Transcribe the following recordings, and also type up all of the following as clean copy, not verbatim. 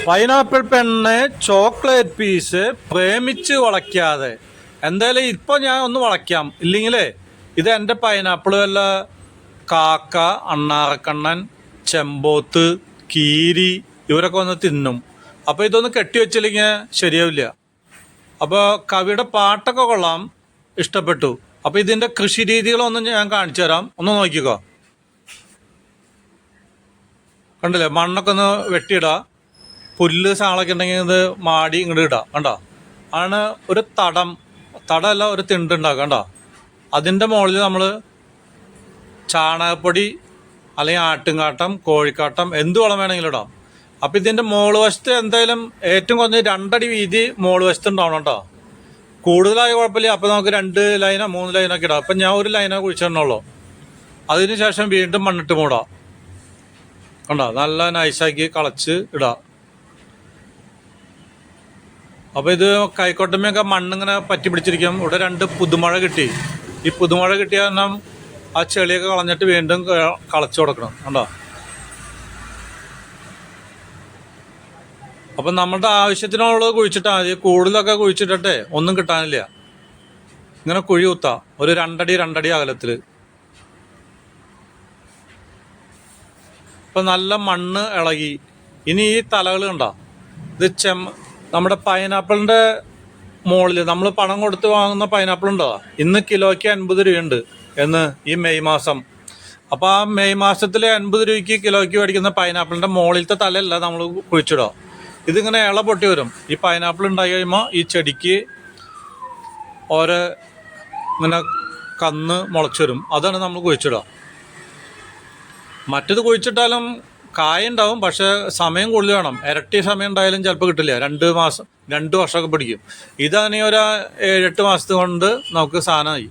Pineapple പെണ്ണ് chocolate piece പ്രേമിച്ച് വളയ്ക്കാതെ. എന്തായാലും ഇപ്പോൾ ഞാൻ ഒന്ന് വളയ്ക്കാം, ഇല്ലെങ്കിലേ ഇത് എൻ്റെ പൈനാപ്പിൾ വല്ല കാക്ക, അണ്ണാറക്കണ്ണൻ, ചെമ്പോത്ത്, കീരി ഇവരൊക്കെ വന്ന് തിന്നും. അപ്പോൾ ഇതൊന്ന് കെട്ടിവെച്ചില്ലെങ്കിൽ ശരിയാവില്ല. അപ്പോൾ കവിയുടെ പാട്ടൊക്കെ കൊള്ളാം, ഇഷ്ടപ്പെട്ടു. അപ്പോൾ ഇതിൻ്റെ കൃഷി രീതികളൊന്നും ഞാൻ കാണിച്ചു തരാം, ഒന്ന് നോക്കിക്കോ. കണ്ടില്ലേ, മണ്ണൊക്കെ ഒന്ന് വെട്ടിയിടുക, പുല്ല് സാളൊക്കെ ഉണ്ടെങ്കിൽ ഇത് മാടി ഇങ്ങോട്ട് ഇടുക. കണ്ടോ, ആണ് ഒരു തടമല്ല ഒരു തിണ്ടുണ്ടാക്കുക. കണ്ടോ, അതിൻ്റെ മുകളിൽ നമ്മൾ ചാണകപ്പൊടി അല്ലെങ്കിൽ ആട്ടുംകാട്ടം, കോഴിക്കാട്ടം, എന്ത് വളം വേണമെങ്കിലും ഇടാം. അപ്പം ഇതിൻ്റെ മോള് വശത്ത് എന്തായാലും ഏറ്റവും കുറഞ്ഞ 2 അടി വീതി മോള് വശത്ത് ഉണ്ടാവണം കേട്ടോ. കൂടുതലായ കുഴപ്പമില്ല. അപ്പോൾ നമുക്ക് 2 ലൈനോ 3 ലൈനൊക്കെ ഇടാം. അപ്പം ഞാൻ ഒരു ലൈനോ കുഴിച്ചിടണുള്ളൂ. അതിന് ശേഷം വീണ്ടും മണ്ണിട്ട് മൂടാം. കണ്ടോ, നല്ല നൈസാക്കി കളച്ച് ഇടാം. അപ്പോൾ ഇത് കൈക്കോട്ടമ്മയൊക്കെ മണ്ണിങ്ങനെ പറ്റി പിടിച്ചിരിക്കും. ഇവിടെ 2 പുതുമഴ കിട്ടി. ഈ പുതുമഴ കിട്ടിയ കാരണം ആ ചെളിയൊക്കെ കളഞ്ഞിട്ട് വീണ്ടും കളച്ചു കൊടുക്കണം. കണ്ടോ, അപ്പം നമ്മളുടെ ആവശ്യത്തിനുള്ളത് കുഴിച്ചിട്ടാൽ മതി. കൂടുതലൊക്കെ കുഴിച്ചിട്ടെ ഒന്നും കിട്ടാനില്ല. ഇങ്ങനെ കുഴി കുത്താം ഒരു 2 അടി അകലത്തിൽ. ഇപ്പം നല്ല മണ്ണ് ഇളകി. ഇനി ഈ തലകൾ കണ്ടോ, ഇത് നമ്മുടെ പൈനാപ്പിളിൻ്റെ മുകളിൽ നമ്മൾ പണം കൊടുത്ത് വാങ്ങുന്ന പൈനാപ്പിൾ ഉണ്ടോ, ഇന്ന് കിലോയ്ക്ക് 50 രൂപയുണ്ട് എന്ന് ഈ മെയ് മാസം. അപ്പോൾ ആ മെയ് മാസത്തിൽ 50 രൂപയ്ക്ക് കിലോയ്ക്ക് മേടിക്കുന്ന പൈനാപ്പിളിൻ്റെ മുകളിലത്തെ തലയല്ല നമ്മൾ കുഴിച്ചിടുക. ഇതിങ്ങനെ ഇള പൊട്ടി വരും. ഈ പൈനാപ്പിൾ ഉണ്ടായി കഴിയുമ്പോൾ ഈ ചെടിക്ക് ഓരോ ഇങ്ങനെ കന്ന് മുളച്ചു വരും. അതാണ് നമ്മൾ കുഴിച്ചിടുക. മറ്റത് കുഴിച്ചിട്ടാലും കായ ഉണ്ടാവും, പക്ഷേ സമയം കൂടുതൽ വേണം. ഇരട്ടി സമയം ഉണ്ടായാലും ചിലപ്പോൾ കിട്ടില്ല. 2 വർഷമൊക്കെ പിടിക്കും. ഇതാണെങ്കിൽ ഒരു 7-8 മാസത്തെ കൊണ്ട് നമുക്ക് സാധനമായി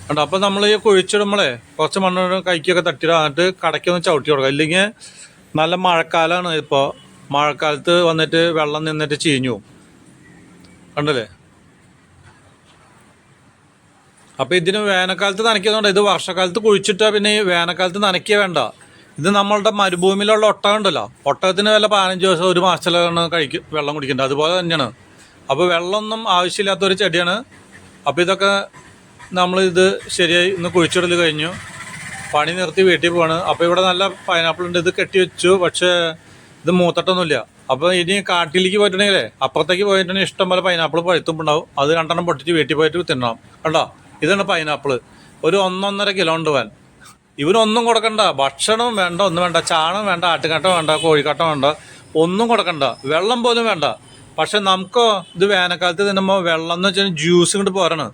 കണ്ടോ. അപ്പം നമ്മൾ ഈ കുഴിച്ചിടുമ്പോഴേ കുറച്ച് മണ്ണ് കൈക്കൊക്കെ തട്ടിയിടുക, എന്നിട്ട് കടയ്ക്കൊന്ന് ചവിട്ടി കൊടുക്കുക. ഇല്ലെങ്കിൽ നല്ല മഴക്കാലമാണ് ഇപ്പോൾ. മഴക്കാലത്ത് വന്നിട്ട് വെള്ളം നിന്നിട്ട് ചീഞ്ഞു പോകും. കണ്ടല്ലേ. അപ്പോൾ ഇതിന് വേനൽക്കാലത്ത് നനയ്ക്കുന്നുണ്ട്. ഇത് വർഷക്കാലത്ത് കുഴിച്ചിട്ടാൽ പിന്നെ ഈ വേനൽക്കാലത്ത് നനയ്ക്കുക വേണ്ട. ഇത് നമ്മളുടെ മരുഭൂമിയിലുള്ള ഒട്ടകം ഉണ്ടല്ലോ, ഒട്ടകത്തിന് വല്ല 15 ദിവസം 1 മാസത്തിലാണ് വെള്ളം കുടിക്കേണ്ടത്. അതുപോലെ തന്നെയാണ്. അപ്പോൾ വെള്ളമൊന്നും ആവശ്യമില്ലാത്തൊരു ചെടിയാണ്. അപ്പോൾ ഇതൊക്കെ നമ്മളിത് ശരിയായി ഇന്ന് കുഴിച്ചിടൽ കഴിഞ്ഞു, പണി നിർത്തി വീട്ടിൽ പോവാണ്. അപ്പോൾ ഇവിടെ നല്ല പൈനാപ്പിൾ ഉണ്ട്. ഇത് കെട്ടി വെച്ചു, പക്ഷേ ഇത് മൂത്തട്ടൊന്നുമില്ല. അപ്പോൾ ഇനി കാട്ടിലേക്ക് പോയിട്ടുണ്ടെങ്കിലേ അപ്പുറത്തേക്ക് പോയിട്ടുണ്ടെങ്കിൽ ഇഷ്ടംപോലെ പൈനാപ്പിൾ പഴുത്തുണ്ടാവും. അത് 2 പൊട്ടിച്ച് വീട്ടിൽ പോയിട്ട് തിന്നണം. കണ്ടോ, ഇതാണ് പൈനാപ്പിൾ. ഒരു 1-1.5 കിലോ ഉണ്ട് വാൻ. ഇവനൊന്നും കൊടുക്കണ്ട, ഭക്ഷണവും വേണ്ട, ഒന്നും വേണ്ട. ചാണകം വേണ്ട, ആട്ടുകാട്ടം വേണ്ട, കോഴിക്കാട്ടം വേണ്ട, ഒന്നും കൊടുക്കണ്ട. വെള്ളം പോലും വേണ്ട. പക്ഷെ നമുക്കോ ഇത് വേനൽക്കാലത്ത് തിന്നുമ്പോൾ വെള്ളം എന്ന് വെച്ചാൽ ജ്യൂസ് ഇങ്ങോട്ട് പോരാണ്.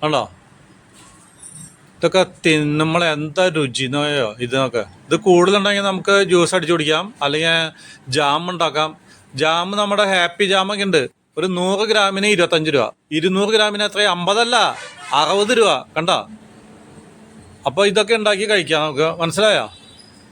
കണ്ടോ, ഇതൊക്കെ തിന്നുമ്പോൾ എന്താ രുചി നോയോ ഇതിനൊക്കെ. ഇത് കൂടുതലുണ്ടെങ്കിൽ നമുക്ക് ജ്യൂസ് അടിച്ചു കുടിക്കാം, അല്ലെങ്കിൽ ജാം ഉണ്ടാക്കാം. ജാം നമ്മുടെ ഹാപ്പി ജാമൊക്കെ ഉണ്ട്. ഒരു 100 ഗ്രാമിന് 25 രൂപ, 200 ഗ്രാമിന് എത്ര 50 അല്ല 60 രൂപ. കണ്ടോ, അപ്പോൾ ഇതൊക്കെ ഉണ്ടാക്കി കഴിക്കാം നമുക്ക്. മനസ്സിലായോ?